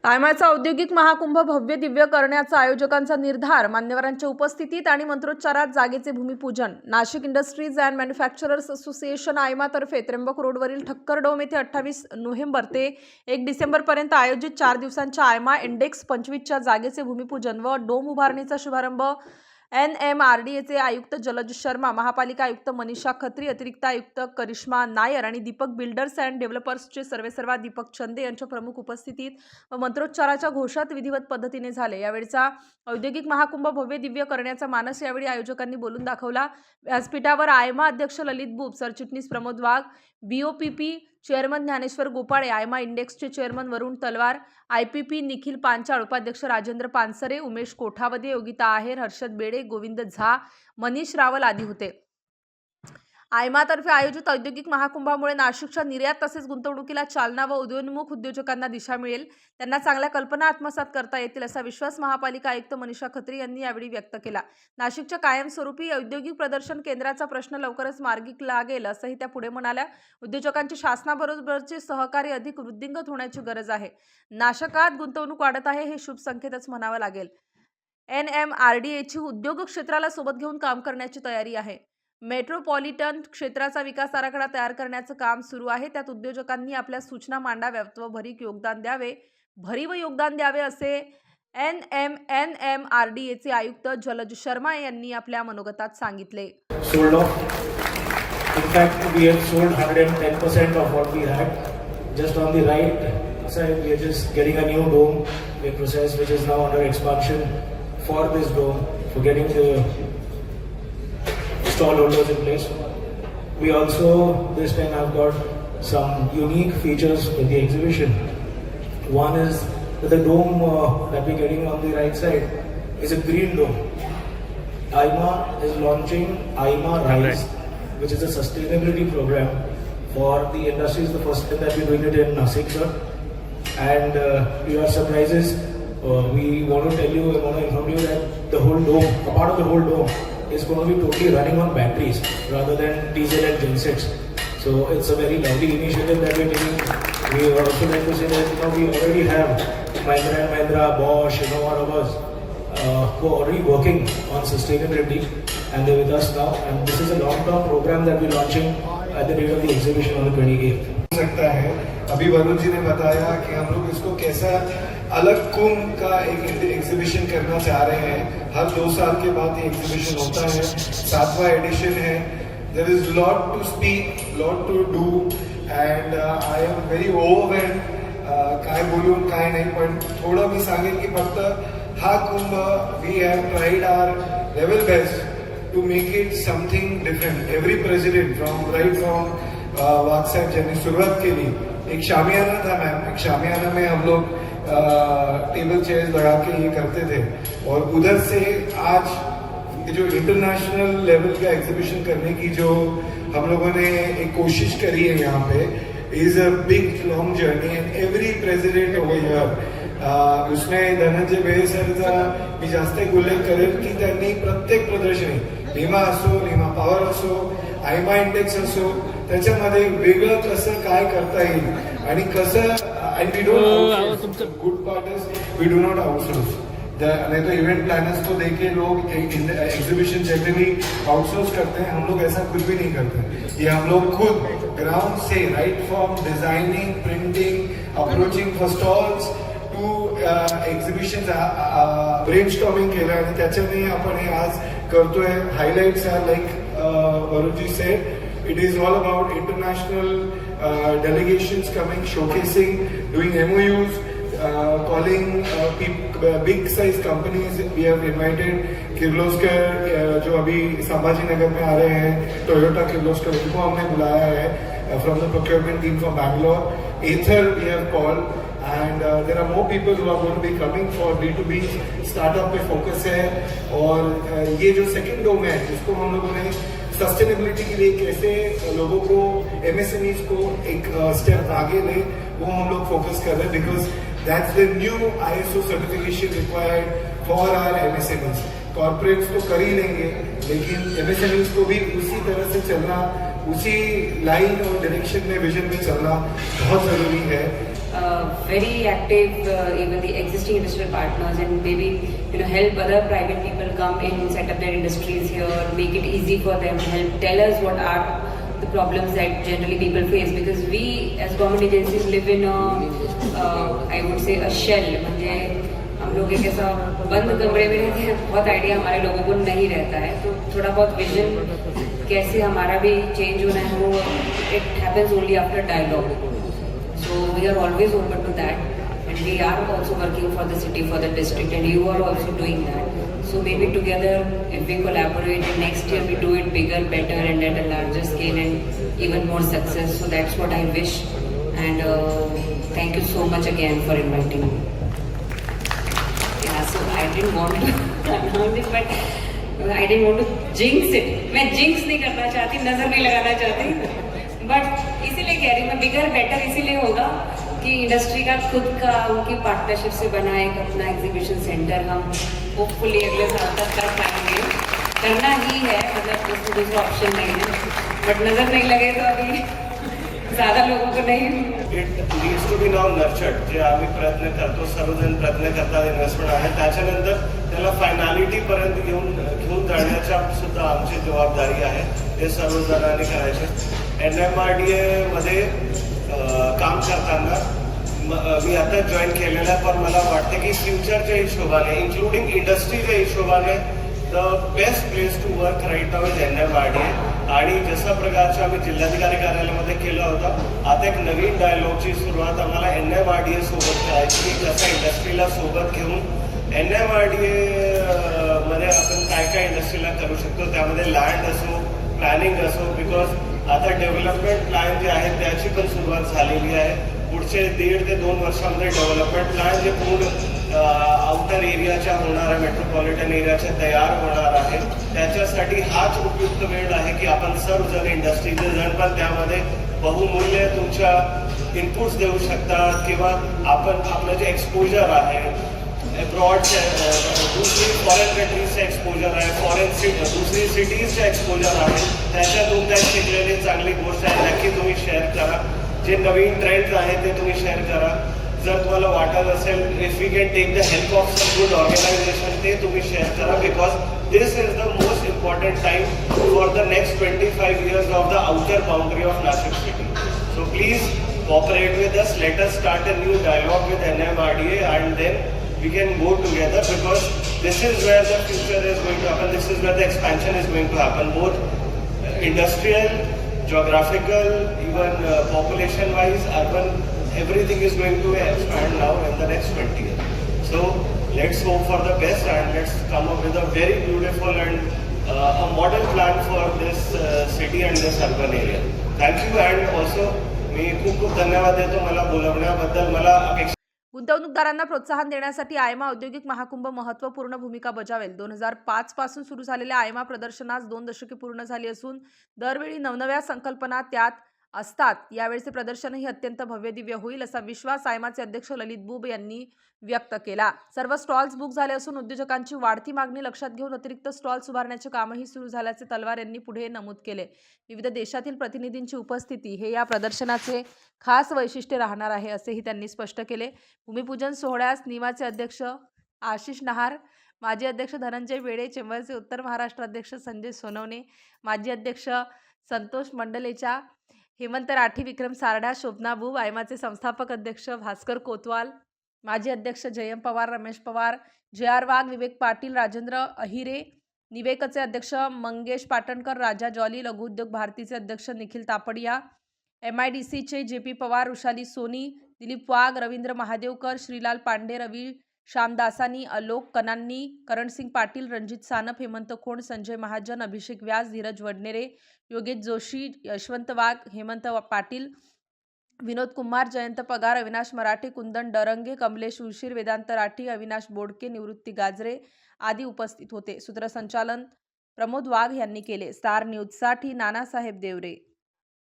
आयमाचा औद्योगिक महाकुंभ भव्य दिव्य करण्याचा आयोजकांचा निर्धार, मान्यवरांच्या उपस्थितीत आणि मंत्रोच्चारात जागेचे भूमिपूजन. Nashik industries and manufacturers association आयमातर्फे त्र्यंबक रोडवरील ठक्कर डोम येथे 28 नोव्हेंबर ते 1 डिसेंबरपर्यंत आयोजित 4 दिवसांच्या आयमा इंडेक्स 25च्या जागेचे भूमिपूजन व डोम उभारणीचा शुभारंभ NMRDAचे आयुक्त जलज शर्मा, महापालिका आयुक्त मनीषा खत्री, अतिरिक्त आयुक्त करिश्मा नायर आणि दीपक बिल्डर्स अँड डेव्हलपर्सचे सर्वेसर्वा दीपक चंदे यांच्या प्रमुख उपस्थितीत व मंत्रोच्चाराच्या घोषात विधिवत पद्धतीने झाले. यावेळचा औद्योगिक महाकुंभ भव्य दिव्य करण्याचा मानस यावेळी आयोजकांनी बोलून दाखवला. व्यासपीठावर आयमा अध्यक्ष ललित बुब, सरचिटणीस प्रमोद वाघ, BOPP चेअरमन ज्ञानेश्वर गोपाळे, आयमा इंडेक्सचे चेअरमन वरुण तलवार, IPP निखिल पांचाळ, उपाध्यक्ष राजेंद्र पानसरे, उमेश कोठावदे, योगिता आहेर, हर्षद बेडे, गोविंद झा, मनीष रावल आदी होते. आयमातर्फे आयोजित औद्योगिक महाकुंभामुळे नाशिकच्या निर्यात तसेच गुंतवणुकीला चालना व उदयोन्मुख उद्योजकांना दिशा मिळेल. त्यांना चांगल्या कल्पना आत्मसात करता येतील असा विश्वास महापालिका आयुक्त मनीषा खत्री यांनी यावेळी व्यक्त केला. नाशिकच्या कायमस्वरूपी औद्योगिक प्रदर्शन केंद्राचा प्रश्न लवकरच मार्गी लागेल असंही त्या पुढे म्हणाल्या. उद्योजकांचे शासनाबरोबरचे सहकार्य अधिक वृद्धिंगत होण्याची गरज आहे. नाशकात गुंतवणूक वाढत आहे हे शुभ संकेतच म्हणावं लागेल. NMRDAची उद्योग क्षेत्राला सोबत घेऊन काम करण्याची तयारी आहे. मेट्रोपॉलिटन क्षेत्राचा विकास आराखडा तयार करण्याचं काम सुरू आहे. त्यात उद्योजकांनी आपल्या सूचना मांडाव्यात व भरीव योगदान द्यावे असे NMRDAचे आयुक्त जलज शर्मा यांनी आपल्या मनोगतात सांगितले. Sold off. In fact, we have sold 110% of what we had. Just on the right side, we are just getting a new dome, a process which is now under expansion for this dome, for getting the stall holders in place. We also this time have got some unique features in the exhibition. One is that the dome that we're getting on the right side is a green dome. IMA is launching IMA Rise, which is a sustainability program for the industry. It's the first time that we're doing it in Nasik, sir. And to your surprises, we want to tell you, we want to inform you that the whole dome, a part of the whole dome, is going to be totally running on batteries rather than diesel and gensets. So it's a very lovely initiative that we're taking. We would also like to say that we already have Mahindra & Mahindra, Bosch, Innova, others who are already working on sustainability and they're with us now. And this is a long-term program that we're launching at the date of the exhibition on the 28th. सकता है अभी वरुण जी ने बताया कि हम लोग इसको कैसा अलग कुंभ का एक एग्जीबिशन करना चाह रहे हैं. हर 2 साल के बाद ये एग्जीबिशन होता है. 7वां एडिशन है. There is lot to speak, lot to do and I am very overwhelmed. काय बोलू काय नाही, पण थोडं मी सांगेन की फक्त हा Kumbh we have tried our level best to make it something different. Every president from Wagh साहब जिन्होंने शुरुआत के लिए एक शामियाना था मैम. एक शामियाना में हम लोग टेबल चेयर्स लगा के ये करते थे और उधर से आज जो इंटरनेशनल लेवल का एग्जीबिशन करने की जो हम लोगों ने एक कोशिश करी है यहाँ पे is a big long journey. And every president over here उसमें धनंजय बेळे सरचा मी जास्त उल्लेख करेन की त्यांनी प्रत्येक प्रदर्शनी नीमा असो, नीमा पॉवर असो, आयमा इंडेक्स असो, त्याच्यामध्ये वेगळं कसं काय करता येईल आणि कसं. And we don't good part is we do not outsource. नहीं तो इवेंट प्लानर्स को देखे लोग एग्जीबिशन जनरली आउटसोर्स करते हैं. हम लोग ऐसा कुछ भी नहीं करते. ये हम लोग खुद ग्राउंड से right from designing, printing, approaching for stalls to exhibition brainstorming केलं आणि त्याच्याने आपण हे आज करतोय. हायलाइट्स आर लाईक वरुणजी said, it is all about international delegations coming, showcasing, doing MOUs, calling big size companies. We have invited Kirloskar जो अभी संभाजी नगर में आ रहे हैं, Toyota Kirloskar, उनको हमने बुलाया है from the procurement team from Bangalore. Ather we have called and there are more people who are going to be coming for B2B startup pay focus है. और ये जो second dome है इसको हम लोगों ने सस्टेनेबिलिटी के लिए कैसे लोगों को, MSMEs को एक स्टेप आगे ले, वो हम लोग फोकस कर रहे हैं. Because that's the new ISO certification required for our MSMEs. Corporates तो कर ही लेंगे, लेकिन MSMEs को भी उसी तरह से चलना, उसी लाइन और डायरेक्शन में, विजन में चलना बहुत जरूरी है. very active, even the existing industrial partners, and maybe help other private people come in, set up their industries here, make it easy for them, help tell us what are the problems that generally people face, because we as government agencies live in a I would say a shell. म्हणजे हम लोग एक ऐसा बंद कमरे में रहते हैं, बहुत आइडिया हमारे लोगों को नहीं रहता है, तो थोड़ा बहुत विजन कैसे हमारा भी चेंज होना है वो it happens only after dialogue. So we are always open to that, and we are also working for the city, for the district, and you are also doing that. So maybe together, if we collaborate, and next year we do it bigger, better, and at a larger scale, and even more success. So that's what I wish, and thank you so much again for inviting me. Yeah, so I didn't want to announce it, but I didn't want to jinx it. मैं jinx नहीं करना चाहती, नजर नहीं लगाना चाहती. But इसीलिए कह रही हूँ मैं, बिगर बेटर इसीलिए होगा कि इंडस्ट्री का खुद का उनकी पार्टनरशिप से बना एक अपना एग्जीबिशन सेंटर हम होपफुली अगले साल तक कर पाएंगे. करना ही है, मतलब उसमें दूसरा ऑप्शन नहीं है, बट नज़र नहीं लगे तो अभी ज़्यादा लोगों को नाही. It needs to be now nurtured. जे आम्ही प्रयत्न करतो, सर्वजण प्रयत्न करतात, इन्व्हेस्टमेंट आहे, त्याच्यानंतर त्याला फायनॅलिटीपर्यंत घेऊन जाण्याच्या सुद्धा आमची जबाबदारी आहे. ते सर्वजणांनी करायचे. NMRDA मध्ये काम करताना मी आता जॉईन केलेलं आहे, पण मला वाटतं की फ्युचरच्या हिशोबाने, इन्क्लुडिंग इंडस्ट्रीच्या हिशोबाने, the best place to work right now is NMRDA. आणि जशा प्रकारचं आम्ही जिल्हाधिकारी कार्यालयामध्ये केलं होतं, आता एक नवीन डायलॉगची सुरुवात आम्हाला NMRDA सोबत करायची. जसं इंडस्ट्रीला सोबत घेऊन NMRDA मध्ये आपण काय काय इंडस्ट्रीला करू शकतो, त्यामध्ये लँड असो, प्लॅनिंग असो, बिकॉज आता डेव्हलपमेंट प्लॅन जे आहेत त्याची पण सुरुवात झालेली आहे. पुढचे 1.5 ते 2 वर्षामध्ये डेव्हलपमेंट प्लॅन जे पूर्ण आउटर एरियाच्या होणार आहे, मेट्रोपॉलिटन एरियाच्या तयार होणार आहे, त्याच्यासाठी हाच उपयुक्त वेळ आहे की आपण सर्वजण इंडस्ट्रीचे जण पण त्यामध्ये बहुमूल्य तुमच्या इनपुट्स देऊ शकतात, किंवा आपण आपलं जे एक्सपोजर आहे अब्रॉडचे, दुसरी फॉरेन कंट्रीजचे एक्सपोजर आहे, दुसरी सिटीजचे एक्सपोजर आहे, त्याच्यातून त्या शिकलेली चांगली गोष्ट आहे, नक्की तुम्ही शेअर करा. जे नवीन ट्रेंड्स आहेत ते तुम्ही शेअर करा. जर तुम्हाला वाटत असेल if we can take the help of some good organization, ते तुम्ही शेअर करा, because this is the most important time for the next 25 years of the outer boundary of Nashik city. So please cooperate with us. Let us start a new dialogue with NMRDA, and then we can go together, because this is where the future is going to happen. This is where the expansion is going to happen, both industrial, geographical, even population wise, urban, everything is going to expand now in the next 20 years. So let's hope for the best, and let's come up with a very beautiful and a model plan for this city and this urban area. Thank you, and also मी खूप खूप धन्यवाद देतो मला बोलवण्याबद्दल. मला अपेक्षा गुंतवणूकदारांना प्रोत्साहन देण्यासाठी आयमा औद्योगिक महाकुंभ महत्त्वपूर्ण भूमिका बजावेल. 2005 पासून सुरू झालेल्या आयमा प्रदर्शनास 2 दशके पूर्ण झाली असून दरवेळी नवनव्या संकल्पना त्यात असतात. यावेळचे प्रदर्शनही अत्यंत भव्यदिव्य होईल असा विश्वास आयमाचे अध्यक्ष ललित बुब यांनी व्यक्त केला. सर्व स्टॉल्स बुक झाले असून उद्योजकांची वाढती मागणी लक्षात घेऊन अतिरिक्त स्टॉल्स उभारण्याचे कामही सुरू झाल्याचे तलवार यांनी पुढे नमूद केले. विविध देशातील प्रतिनिधींची उपस्थिती हे या प्रदर्शनाचे खास वैशिष्ट्य राहणार आहे असेही त्यांनी स्पष्ट केले. भूमिपूजन सोहळ्यास निमाचे अध्यक्ष आशिष नहार, माजी अध्यक्ष धनंजय वेडे, चेंबरचे उत्तर महाराष्ट्र अध्यक्ष संजय सोनवणे, माजी अध्यक्ष संतोष मंडलेचा, हेमंत राठी, विक्रम सारडा, शोभना बुब, आयमाचे संस्थापक अध्यक्ष भास्कर कोतवाल, माजी अध्यक्ष जयंत पवार, रमेश पवार, JR वाघ, विवेक पाटील, राजेंद्र अहिरे, निवेकचे अध्यक्ष मंगेश पाटणकर, राजा जॉली, लघु उद्योग भारतीचे अध्यक्ष निखिल तापडिया, MIDCचे JP पवार, वृषाली सोनी, दिलीप वाघ, रवींद्र महादेवकर, श्रीलाल पांडे, रवी श्यामदासानी, आलोक कनांनी, करणसिंग पाटील, रणजित सानप, हेमंत खोंड, संजय महाजन, अभिषेक व्यास, धीरज वडनेरे, योगेश जोशी, यशवंत वाघ, हेमंत पाटील, विनोद कुमार, जयंत पगार, अविनाश मराठे, कुंदन डरंगे, कमलेश उशीर, वेदांत राठी, अविनाश बोडके, निवृत्ती गाजरे आदी उपस्थित होते. सूत्रसंचालन प्रमोद वाघ यांनी केले. स्टार न्यूजसाठी नानासाहेब देवरे.